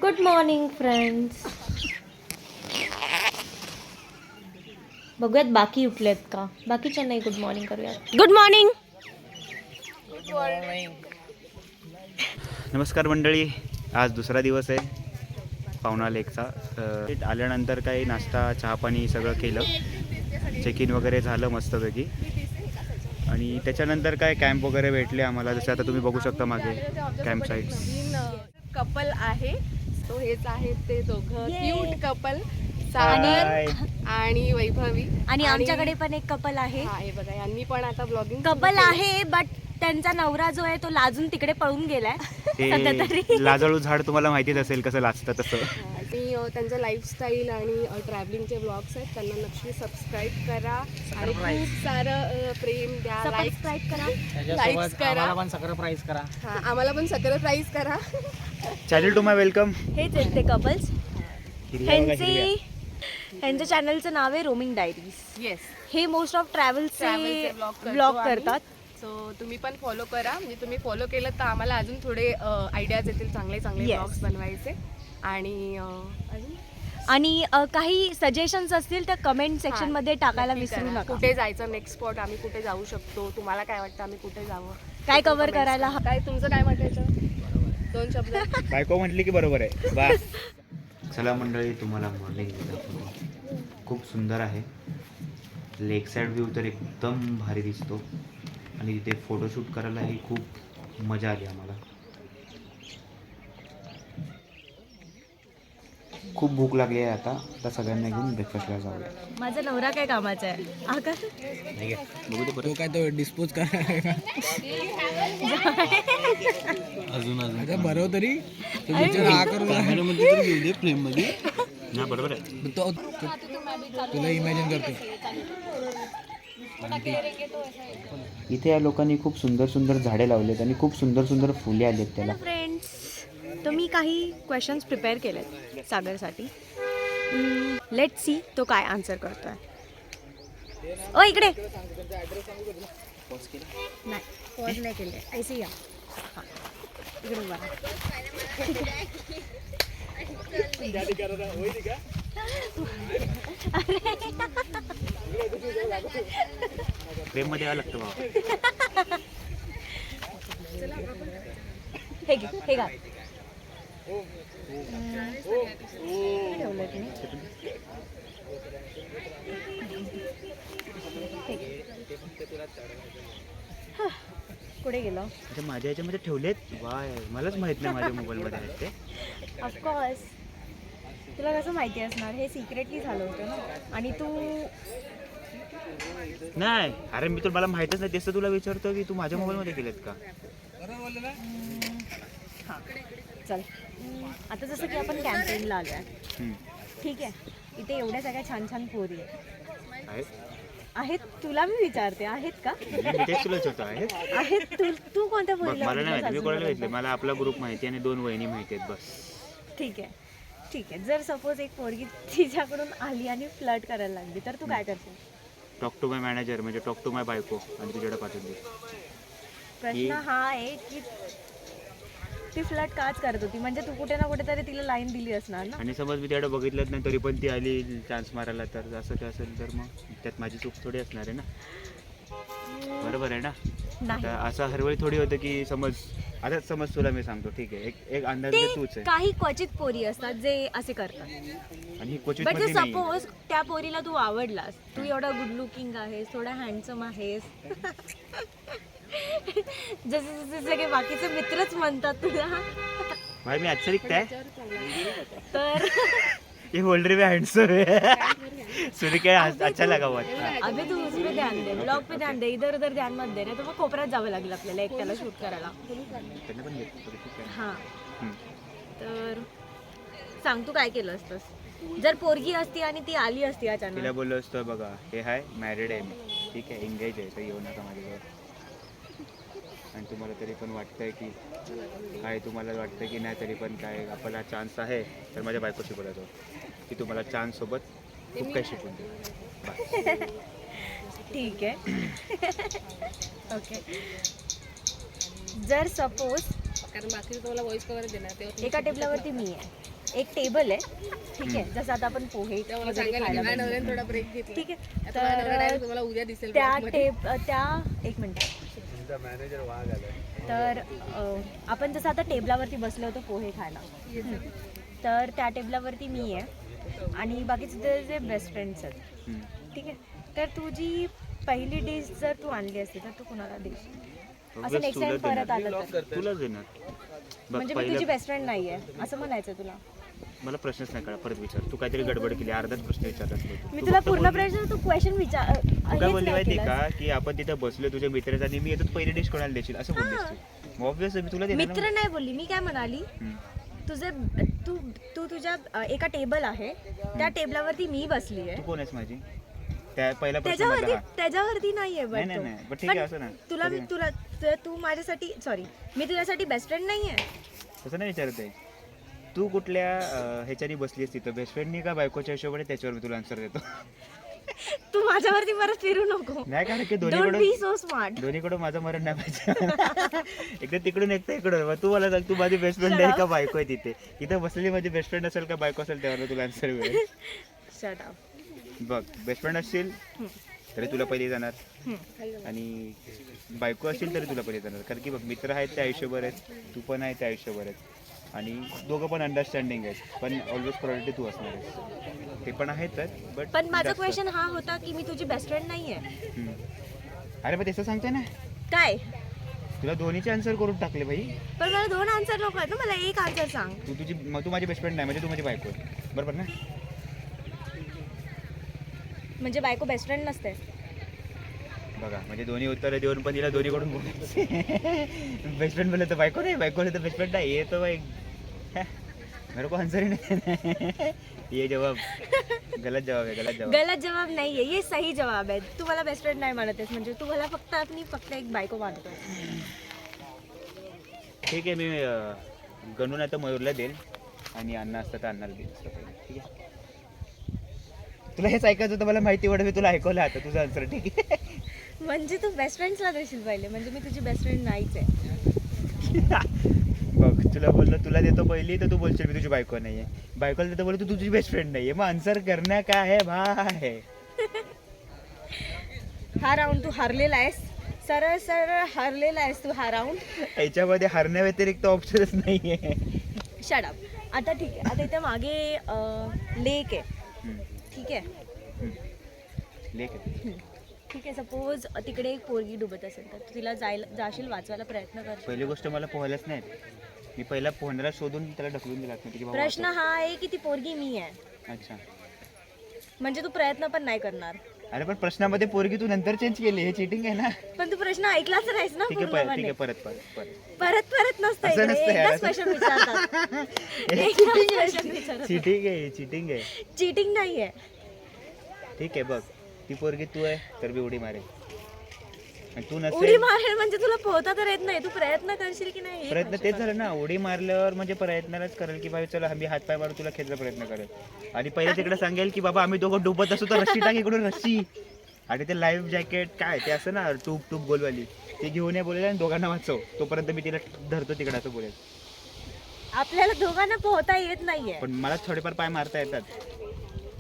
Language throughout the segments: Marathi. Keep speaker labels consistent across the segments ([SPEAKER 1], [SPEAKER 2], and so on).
[SPEAKER 1] Good morning friends. बघूयात बाकी उठलेत का. बाकीच्या नाही गुड मॉर्निंग करूयात. Good morning.
[SPEAKER 2] नमस्कार मंडळी. आज दुसरा दिवस आहे पावना लेकचा. आल्यानंतर काही नाश्ता चहा पाणी सगळं केलं. चेक इन वगैरे झालं मस्तपैकी. आणि त्याच्यानंतर काय कॅम्प वगैरे भेटले आम्हाला. जसे आता तुम्ही बघू शकता मागे कॅम्प साईट्स.
[SPEAKER 3] कपल आहे तो हेच आहे ते दोघं क्यूट कपल आणि वैभवी.
[SPEAKER 1] आणि आमच्याकडे पण एक कपल आहे.
[SPEAKER 3] हे बघा यांनी पण आता ब्लॉगिंग
[SPEAKER 1] कपल आहे बट त्यांचा नवरा जो आहे तो लाजून तिकडे पळून गेलाय.
[SPEAKER 2] ते लाजळू झाड तुम्हाला माहितीच असेल कसं लाजतं तसं.
[SPEAKER 3] आणि त्यांचं लाईफस्टाईल आणि ट्रॅव्हलिंगचे ब्लॉग्स आहेत. त्यांना नक्की सबस्क्राईब करा आणि खूप सारं प्रेम द्या.
[SPEAKER 1] सबस्क्राईब करा,
[SPEAKER 3] लाईक्स करा, आम्हाला पण सबस्क्राईब करा.
[SPEAKER 2] Channel to my welcome.
[SPEAKER 1] हेच आहेत ते कपल्स. त्यांच्या चॅनलचं नाव आहे रोमिंग डायरीज.
[SPEAKER 3] येस,
[SPEAKER 1] हे मोस्ट ऑफ ट्रॅव्हल्सचे ब्लॉग करतात.
[SPEAKER 3] सो तुम्ही पण फॉलो करा. म्हणजे तुम्ही फॉलो केलं तर आम्हाला अजून थोडे आयडियाज येतील चांगले चांगले ब्लॉग्स बनवायचे.
[SPEAKER 1] आणि काही सजेशन्स असतील तर कमेंट सेक्शन मध्ये टाकायला विसरू नका.
[SPEAKER 3] कुठे जायचं नेक्स्ट स्पॉट, आम्ही कुठे जाऊ शकतो, तुम्हाला काय वाटतं आम्ही कुठे जावं,
[SPEAKER 1] काय कव्हर करायला.
[SPEAKER 3] काय तुमचं काय वाटायचं 2 शब्द.
[SPEAKER 2] बायको म्हटली की बरोबर आहे बस. चला मंडळी तुम्हाला मॉर्निंग खूप सुंदर आहे. लेक साईड व्ह्यू तर एकदम भारी दिसतो. आणि तिथे फोटोशूट करायलाही खूप मजा आली आम्हाला. खूप भूक लागली आहे आता सगळ्यांना घेऊन ब्रेकफास्टला जाऊया.
[SPEAKER 1] माझा नवरा काय कामाचा आहे.
[SPEAKER 4] तो काय तो डिस्पोज करा अजून बरोबर तरी फ्रेम मध्ये.
[SPEAKER 2] बरोबर आहे.
[SPEAKER 4] तुला इमॅजिन करतो.
[SPEAKER 2] इथे या लोकांनी खूप सुंदर सुंदर झाडे लावलेत आणि खूप सुंदर सुंदर फुले आलेत त्याला.
[SPEAKER 1] फ्रेंड्स, तुम्ही काही क्वेश्चन्स प्रिपेअर केलेत सागरसाठी. लेट्स सी तो काय आन्सर करतोय. ओ इकडे नाही, पॉज नाही केले. ऐसी या इकडे बघा.
[SPEAKER 2] फ्रेम मध्ये यावं लागतं बाबा.
[SPEAKER 1] हे घे, हे घाल. ठेवलं की नाही. कुठे गेलो.
[SPEAKER 2] अच्छा, माझ्या याच्यामध्ये ठेवलेत. वाय, मलाच माहित नाही माझ्या मोबाईल मध्ये आहेत ते.
[SPEAKER 1] ऑफकोर्स तुला कसं माहिती असणार. हे सिक्रेटली झालं होतं ना. आणि तू
[SPEAKER 2] नाही, अरे मी तर मला माहितच नाही. तेच तुला विचारतो की तू माझ्या मोबाईल मध्ये केलेत का.
[SPEAKER 1] हां चल. आता जसं की आपण कॅम्पेनला आलो आहे, ठीक आहे. इथे एवढ्या सगळ्या छान छान पोरी आहेत. तुला मी विचारते आहेत का.
[SPEAKER 2] तेच तुला विचारतो
[SPEAKER 1] आहेत. तू कोणत्या पोरीला.
[SPEAKER 2] मला नाही माहिती, मी कोणाला भेटले. मला आपला ग्रुप माहिती आणि 2 वहिनी माहिती आहेत बस.
[SPEAKER 1] ठीक आहे, ठीक आहे. जर सपोज एक पोरगी तिच्याकडून आली आणि फ्लर्ट करायला लागली तर तू काय करते.
[SPEAKER 2] टॉक टू माय मॅनेजर म्हणजे टॉक टू माय बायको आणि तुझ्याकडे पाठवून दे.
[SPEAKER 1] प्रश्न हा आहे की ती फ्लर्ट काच करत होती. म्हणजे तू कुठे ना कुठे तरी तिला लाईन दिली असणार ना. आणि
[SPEAKER 2] समज मी त्याकडे बघितलंच नाही तरी पण ती आली चान्स मारायला तर असं ते असेल तर मग त्यात माझी चूक थोडी असणार आहे ना. बरोबर आहे ना. आता असं हरवेळी थोडी होतं की समज तुला मी सांगतो ठीक आहे, एक अंदाज तूच आहे.
[SPEAKER 1] काही क्वचित पोरी असतात जे असे करतात.
[SPEAKER 2] आणि क्वचित
[SPEAKER 1] बट सपोज त्या पोरीला तू आवडलास, तू एवढा गुड लुकिंग आहेस, थोडा हँडसम आहेस, जसे सगळे बाकीचे मित्रच म्हणतात तुला.
[SPEAKER 2] भाई मी अच्छा दिखता है
[SPEAKER 1] तर
[SPEAKER 2] ये बोल रही मैं हैंडसम है. सुन के अच्छा लगा हुआ.
[SPEAKER 1] अबे तू उसमें ध्यान दे, ब्लॉग पे ध्यान दे, इधर उधर ध्यान मत दे. नाही तर मग कोपऱ्यात जावं लागेल आपल्याला एकट्याला शूट करायला. हां तर सांग तू काय केलं असतंस जर पोरगी असती आणि ती आली असती अचानक.
[SPEAKER 2] तिला बोललो असतो बघा हे हाय मॅरिड आहे मी, ठीक आहे, एंगेज आहे, तर येऊ नका माझ्याजवळ. आणि तुम्हाला तरी पण वाटतंय की काय, तुम्हाला वाटतं की नाही तरी पण काय आपला चान्स आहे तर माझ्या बायकोशी बोलायचो की तुम्हाला चान्स सोबत खूप काही शिकून दे.
[SPEAKER 1] ठीक आहे. ओके. जर सपोज
[SPEAKER 3] कारण बाकीचं तुम्हाला व्हॉइस कव्हर देणार तेव्हा
[SPEAKER 1] एका टेबलावरती मी आहे, एक टेबल आहे, ठीक आहे, जसं आता आपण पोहे
[SPEAKER 3] मला
[SPEAKER 1] वगैरे
[SPEAKER 3] सांगायला
[SPEAKER 1] खायला
[SPEAKER 3] लागेल.
[SPEAKER 1] बसलो.
[SPEAKER 3] नवऱ्याने थोडा ब्रेक घेतला.
[SPEAKER 1] ठीक आहे,
[SPEAKER 3] आता माझा नवरा
[SPEAKER 1] तर
[SPEAKER 3] direct तुम्हाला उद्या दिसेल
[SPEAKER 1] त्या
[SPEAKER 3] vlog मध्ये.
[SPEAKER 1] एक मिनिट. तर आपण जसं आता टेबलावरती बसलो होतो पोहे खायला, तर त्या टेबलावरती मी आहे आणि बाकीचे जे बेस्ट फ्रेंड्स आहेत, ठीक आहे. तर तुझी पहिली डिश जर तू आणली असती तर तू कुणाला देशील असं नेक्स्ट टाइम परत आलं तर?
[SPEAKER 2] तुला देणार. बघ
[SPEAKER 1] म्हणजे मी तुझी
[SPEAKER 2] पहिलं
[SPEAKER 1] बेस्ट फ्रेंड नाही आहे असं म्हणायचं तुला?
[SPEAKER 2] मला प्रश्नच नाही कळा, परत विचार. तू काहीतरी गडबड केली, अर्धाच प्रश्न विचारला
[SPEAKER 1] मी तुला पूर्ण प्रश्न तू क्वेश्चन विचार
[SPEAKER 2] तू काय बोलली
[SPEAKER 1] हेच
[SPEAKER 2] माहिती
[SPEAKER 1] नाही
[SPEAKER 2] का की आपण तिथं बसलो तुझ्या मित्राचा आणि मी येतो पहिली डिश कोणाला देशील असं बोललीस तू. ऑब्विस मी तुला
[SPEAKER 1] केलं.
[SPEAKER 2] देणार
[SPEAKER 1] मित्र नाही बोलली मी, काय म्हणाली,
[SPEAKER 2] ना.
[SPEAKER 1] तुझे तू तू तुझ्या एका टेबल आहे, त्या टेबलावरती मी बसली आहे,
[SPEAKER 2] तू कोण आहेस माझी? त्या पहिला प्रश्न मधला हा.
[SPEAKER 1] त्याच्यावरती नाहीये
[SPEAKER 2] नाही
[SPEAKER 1] but
[SPEAKER 2] नाही
[SPEAKER 1] तो.
[SPEAKER 2] नाही बट ठीक आहे
[SPEAKER 1] पण
[SPEAKER 2] असं ना.
[SPEAKER 1] तुला तू माझ्यासाठी सॉरी मी तुझ्यासाठी बेस्ट फ्रेंड नाहीये.
[SPEAKER 2] तसं नाही विचारत आहे. तू कुठल्या ह्याच्यानी बसलीस तिथं, बेस्ट फ्रेंडनी का बायकोच्या हिशोबाने, त्याच्यावर मी तुला आन्सर देतो.
[SPEAKER 1] तू माझ्यावरती परत फिरू नको.
[SPEAKER 2] नाही कारण की
[SPEAKER 1] डोंट
[SPEAKER 2] दोन्हीकडून
[SPEAKER 1] बी सो स्मार्ट.
[SPEAKER 2] दोन्हीकडून माझं मरण नाही पाहिजे. एकदा तिकडून एकदा इकडून. मग तू मला सांग, तू माझी बेस्ट फ्रेंड आहे का बायको आहे तिथे? इथं बसलेली माझी बेस्ट फ्रेंड असेल का बायको असेल त्यावर तुला आन्सर मिळेल.
[SPEAKER 1] Shut up.
[SPEAKER 2] बघ बेस्ट फ्रेंड असशील तरी तुला पहिले जाणार आणि बायको असेल तरी तुला पहिले जाणार. कारण की बघ मित्र आहेत त्या आयुष्यभर आहेत, तू पण आहे त्या आयुष्यभर आहेत आणि दोघं पण अंडरस्टँडिंग आहेत. पण ऑलवेज प्रायोरिटी तू असणार आहेस, ते पण आहेतच. बट
[SPEAKER 1] पण माझा क्वेश्चन हा होता की मी तुझी बेस्ट फ्रेंड नाहीये.
[SPEAKER 2] अरे मग तसं सांगते ना,
[SPEAKER 1] काय?
[SPEAKER 2] तुला दोन्हीचे आन्सर करून टाकले भाई.
[SPEAKER 1] पण मला दोन आन्सर नको आहेत ना, मला एक आन्सर सांग.
[SPEAKER 2] तू माझी बेस्ट फ्रेंड नाही म्हणजे तू माझी बायको आहे. बरोबर ना?
[SPEAKER 1] म्हणजे बायको बेस्ट फ्रेंड नसते?
[SPEAKER 2] बघा म्हणजे दोन्ही उत्तरं देऊन पण तिला दोन्हीकडून बोलायचे. बेस्ट फ्रेंड बोलले तर बायको नाही, बायको बोलले तर बेस्ट फ्रेंड नाही. ये तो भाई मेरे को आंसर ही नहीं. ये जवाब गलत जवाब है, गलत जवाब.
[SPEAKER 1] गलत जवाब नाहीये, ये सही जवाब आहे. तू मला बेस्ट फ्रेंड नाही म्हणतेस म्हणजे तू मला फक्त एक बायको मानतो.
[SPEAKER 2] ठीक आहे मी गणून आता मयूरला देईल आणि अण्णा असतं तर अण्णाला देईल असं पाहिजे. ठीक आहे तुला हेच ऐकायचं होतं, मला माहिती पडत, मी तुला ऐकवलं आता तुझं आन्सर. ठीक आहे
[SPEAKER 1] म्हणजे तू बेस्ट फ्रेंड्सला देशील पहिले, म्हणजे मी तुझी बेस्ट फ्रेंड नाहीच आहे.
[SPEAKER 2] बघ तुला बोललो तुला देतो पहिली तर तू बोलशील मी तुझी बायको नाही आहे, बायकोला देतो बोललो तू तुझी बेस्ट फ्रेंड नाही आहे. मग आन्सर करण्या काय आहे भाय?
[SPEAKER 1] हा राऊंड तू हारलेला आहेस, सरळ सरळ हारलेला आहेस तू हा राऊंड.
[SPEAKER 2] याच्यामध्ये हरण्या व्यतिरिक्त ऑप्शनच नाही आहे.
[SPEAKER 1] Shut up. आता ठीक आहे, आता इथे मागे लेक आहे, ठीक आहे,
[SPEAKER 2] लेख आहे.
[SPEAKER 1] ठीक आहे. सपोज तिकडे एक पोरगी डुबत असेल तर तू तिला जाशील वाचवायला प्रयत्न कर.
[SPEAKER 2] पहिली गोष्ट मला पोहायलाच नाही, मी पहिला पोहण्याला शोधून त्याला ढकलून दिला की बाबा
[SPEAKER 1] प्रश्न हा आहे की ती पोरगी मी आहे,
[SPEAKER 2] अच्छा.
[SPEAKER 1] म्हणजे तू प्रयत्न पण नाही करणार.
[SPEAKER 2] अरे पण प्रश्नामध्ये पोरगी तू नंतर चेंज केली, हे चिटिंग आहे ना.
[SPEAKER 1] पण तू प्रश्न ऐकलाच नाहीस ना
[SPEAKER 2] ठीक आहे ठीक
[SPEAKER 1] पूर्णपणे.
[SPEAKER 2] आहे परत परत परत
[SPEAKER 1] परत परत नसतं
[SPEAKER 2] असं
[SPEAKER 1] इकडे.
[SPEAKER 2] नसतं यार,
[SPEAKER 1] एकदाच
[SPEAKER 2] असं-
[SPEAKER 1] क्वेश्चन विचारतात. एकदाच क्वेश्चन विचारतात.
[SPEAKER 2] चिटिंग आहे चिटिंग आहे.
[SPEAKER 1] चीटिंग नाहीये.
[SPEAKER 2] ठीक आहे बघ ती पोरगी तू आहे तर मी उडी मारेल आणि तू
[SPEAKER 1] उडी
[SPEAKER 2] नसेल.
[SPEAKER 1] मारेल म्हणजे तुला पोहता तर येत नाही, तू प्रयत्न करशील की नाही हे
[SPEAKER 2] प्रयत्न
[SPEAKER 1] पाहिजे
[SPEAKER 2] तेच
[SPEAKER 1] बघ.
[SPEAKER 2] झालं ना, उडी मारल्यावर म्हणजे प्रयत्नालाच करेल की बाबा चला आम्ही हातपाय मारून तुला खेचला प्रयत्न करेल आणि पहिले तिकडे सांगेल की बाबा आम्ही दोघं डुबत असू तर रस्सी टाक इकडून रस्सी, आणि ते लाईफ जॅकेट काय ते असं ना टूब टूब गोलवाली ते घेऊन ये बोलेल आणि दोघांना वाचव, तोपर्यंत मी तिला धरतो तिकडे असं बोलेल.
[SPEAKER 1] आपल्याला दोघांना पोहता येत नाहीये
[SPEAKER 2] पण मला थोडेफार पाय मारता येतात.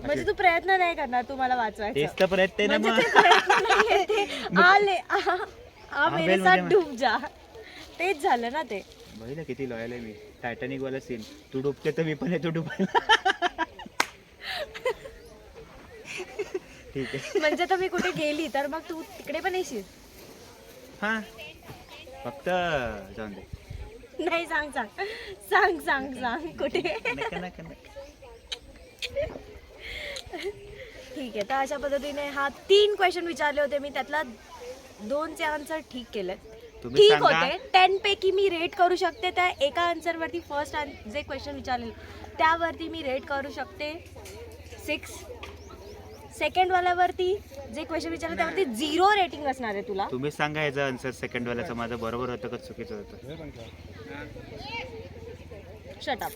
[SPEAKER 1] म्हणजे तू प्रयत्न नाही करणार तू मला वाचवायचं.
[SPEAKER 2] तेच तर प्रयत्न आहे ना
[SPEAKER 1] म्हणजे
[SPEAKER 2] मग.
[SPEAKER 1] ते प्रयत्न नाहीये, ते आले आ मेरे
[SPEAKER 2] आवेल
[SPEAKER 1] साथ
[SPEAKER 2] म्हणजे
[SPEAKER 1] डूब जा, तेच झालं ना ते.
[SPEAKER 2] बघितलं किती लॉयल आहे मी. टायटॅनिक वाला सीन, तू डुबते तर मी पण येतो डुबायला. ठीक आहे
[SPEAKER 1] म्हणजे तर मी कुठे गेली तर मग तू तिकडे पण येशील.
[SPEAKER 2] हा फक्त जाऊन दे.
[SPEAKER 1] नाही सांग सांग सांग सांग सांग कुठे.
[SPEAKER 2] नका नका नका.
[SPEAKER 1] ठीक आहे, तर अशा पद्धतीने हा 3 क्वेश्चन विचारले होते मी, त्यातला 2चे आन्सर ठीक केले.
[SPEAKER 2] तुम्ही
[SPEAKER 1] ठीक
[SPEAKER 2] सांगा.
[SPEAKER 1] होते. 10 पैकी मी रेट करू शकते त्या एका आन्सरवरती. फर्स्ट जे क्वेश्चन विचारले त्यावरती मी रेट करू शकते 6. सेकंड वाल्यावरती जे क्वेश्चन विचारले त्यावरती 0 रेटिंग असणार आहे तुला.
[SPEAKER 2] तुम्ही सांगा याचं आन्सर सेकंड वाल्याचं माझं बरोबर होतं का चुकीचं होतं.
[SPEAKER 1] Shut up.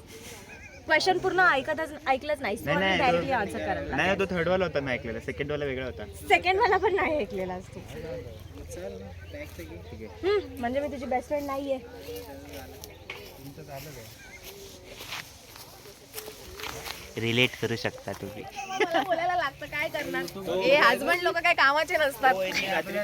[SPEAKER 1] क्वेश्चन पूर्ण ऐकलंच नाही
[SPEAKER 2] नाही,
[SPEAKER 1] डायरेक्टली आन्सर करायला
[SPEAKER 2] नाही तो थर्ड वाला होता मी ऐकलेला, सेकंड वाला वेगळा होता.
[SPEAKER 1] सेकंड वाला पण नाही ऐकलेला असतो.
[SPEAKER 2] ठीक आहे.
[SPEAKER 1] म्हणजे मी तुझी बेस्ट फ्रेंड नाहीये.
[SPEAKER 2] रिलेट करू शकता तुम्ही.
[SPEAKER 3] मला बोलायला लागतं, काय करणार. हे हजबंड लोक काय कामाचे नसतात,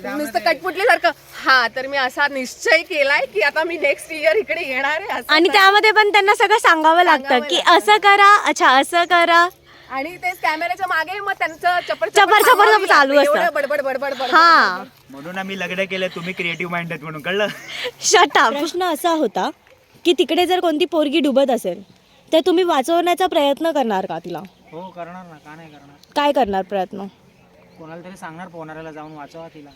[SPEAKER 3] नुसतं कटपुटलीसारखं. हा तर मी असा निश्चय केलाय की आता मी नेक्स्ट इयर इकडे येणार आहे असं
[SPEAKER 1] आणि त्यामध्ये पण त्यांना सगळं सांगावं लागतं की असं करा, अच्छा असं करा.
[SPEAKER 3] आणि तेच कॅमेऱ्याच्या मागे मग त्यांचं
[SPEAKER 1] चपर चालू असतं.
[SPEAKER 3] एवढं बडबड बडबड बडबड.
[SPEAKER 1] हा
[SPEAKER 2] म्हणून आम्ही लग्न केलं, तुम्ही क्रिएटिव्ह माइंड आहेत म्हणून, कळलं.
[SPEAKER 1] Shut up. प्रश्न असा होता की तिकडे जर कोणती पोरगी डुबत असेल तर तुम्ही वाचवण्याचा प्रयत्न करणार का तिला?
[SPEAKER 5] हो करणार ना, का नाही करणार.
[SPEAKER 1] काय करणार प्रयत्न?
[SPEAKER 5] कोणाला तरी सांगणार पोहणाऱ्याला जाऊन वाचवा तिला.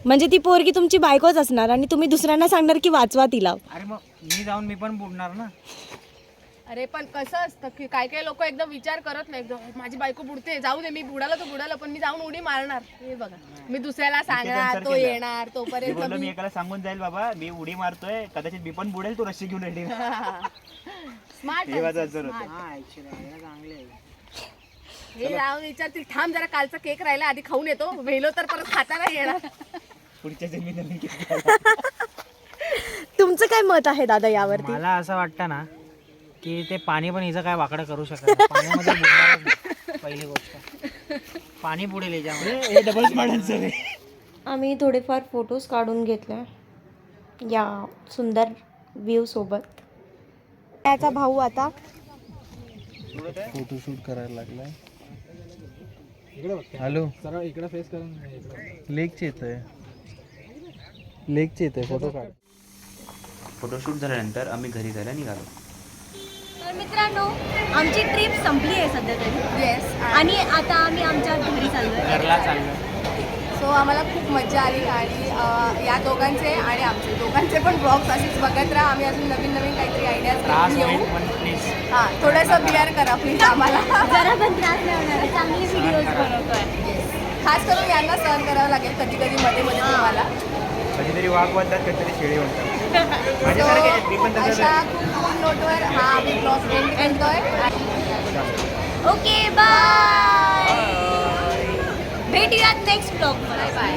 [SPEAKER 1] म्हणजे ती पोरगी तुमची बायकोच असणार आणि तुम्ही दुसऱ्यांना सांगणार की वाचवा तिला.
[SPEAKER 5] अरे मग मी जाऊन मी पण बुडणार ना.
[SPEAKER 3] अरे पण कसं असतं की काय काय लोक एकदम विचार करत नाही, एकदम माझी बायको बुडते, जाऊ दे, मी बुडाला तो बुडाला, पण मी जाऊन उडी मारणार. हे बघा, मी दुसऱ्याला सांगणार, तो येणार,
[SPEAKER 2] मी
[SPEAKER 3] तोपर्यंत
[SPEAKER 2] बोललो मी एकाला सांगून जाईल बाबा मी उडी मारतोय, कदाचित मी पण बुडेल, तू रस्सी घेऊन रेडी.
[SPEAKER 3] स्मार्ट
[SPEAKER 2] हे माझं answer होतं.
[SPEAKER 5] हा ऍक्च्युली चांगले आहे.
[SPEAKER 3] हे जाऊन विचारतील, थांब जरा कालचा केक राहिला आधी खाऊन येतो, वेलो तर परत खाता नाही येणार.
[SPEAKER 2] पुढच्या जमिनी.
[SPEAKER 1] तुमचं काय मत आहे दादा यावरती?
[SPEAKER 5] मला असं वाटतं ना की ते पाणी पण हिचं काय वाकडं करू शकत नाही. पाण्यामध्ये बुडणारच नाही. पहिली गोष्ट पाणी बुडेल याच्यामध्ये.
[SPEAKER 2] हे डबल स्मार्ट आन्सर आहे.
[SPEAKER 1] आम्ही थोडेफार फोटोज काढून घेतले या सुंदर व्ह्यू सोबत. त्याचा भाऊ आता
[SPEAKER 4] फोटोशूट करायला लागलाय. हॅलो सरळ इकडे फेस करून लेकचे येतंय, लेकचे येतंय, फोटो काढ.
[SPEAKER 2] फोटोशूट झाल्यानंतर आम्ही घरी जायला निघालो.
[SPEAKER 1] तर मित्रांनो आमची ट्रिप संपली आहे सध्या तरी.
[SPEAKER 3] येस.
[SPEAKER 1] आणि आता आम्ही आमच्या घरी चाललोय.
[SPEAKER 5] घरला चाललं.
[SPEAKER 3] सो आम्हाला खूप मजा आली आणि या दोघांचे आणि आमचे दोघांचे पण ब्लॉग्स असेच बघत राहा. आम्ही अजून नवीन नवीन काहीतरी आयडियाज
[SPEAKER 5] त्रास
[SPEAKER 3] घेऊन
[SPEAKER 5] होईल
[SPEAKER 3] येऊ.
[SPEAKER 5] पण प्लीज.
[SPEAKER 3] हां, थोडंसं बिअर करा प्लीज आम्हाला.
[SPEAKER 1] जरा पण त्रास नाही होणार आहे. चांगली व्हिडिओज बनवतोय.
[SPEAKER 3] खास करून यांना सहन करावं लागेल कधी कधी मध्ये मध्ये तुम्हाला.
[SPEAKER 2] कधीतरी वाघ बनतात, कधीतरी शेळी बनतात. माझ्यासारखे मी पण
[SPEAKER 3] So,
[SPEAKER 2] तसंच
[SPEAKER 3] अशा
[SPEAKER 2] आहे.
[SPEAKER 3] खूप खूप नोटवर हा आम्ही ब्लॉग एंड करतोय.
[SPEAKER 1] Okay bye. भेटूयात नेक्स्ट ब्लॉग.
[SPEAKER 3] Bye bye.